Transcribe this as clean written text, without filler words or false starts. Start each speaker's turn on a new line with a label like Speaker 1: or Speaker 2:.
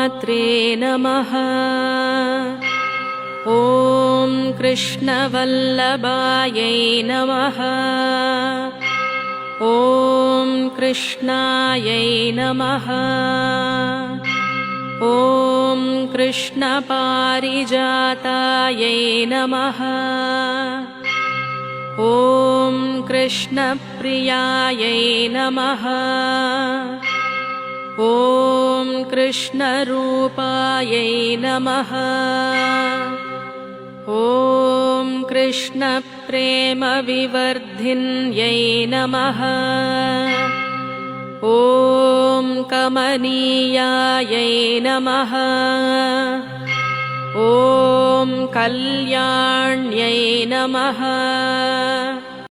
Speaker 1: गोमात्रे नमः। ॐ कृष्णवल्लभायै नमः। ॐ कृष्णायै नमः। ॐ कृष्णपारिजातायै नमः। ॐ कृष्णप्रियायै नमः। ॐ कृष्णरूपायै नमः। ॐ कृष्णप्रेमविवर्धिन्यै नमः। ॐ कमनीयायै नमः। ॐ कल्याण्यै नमः।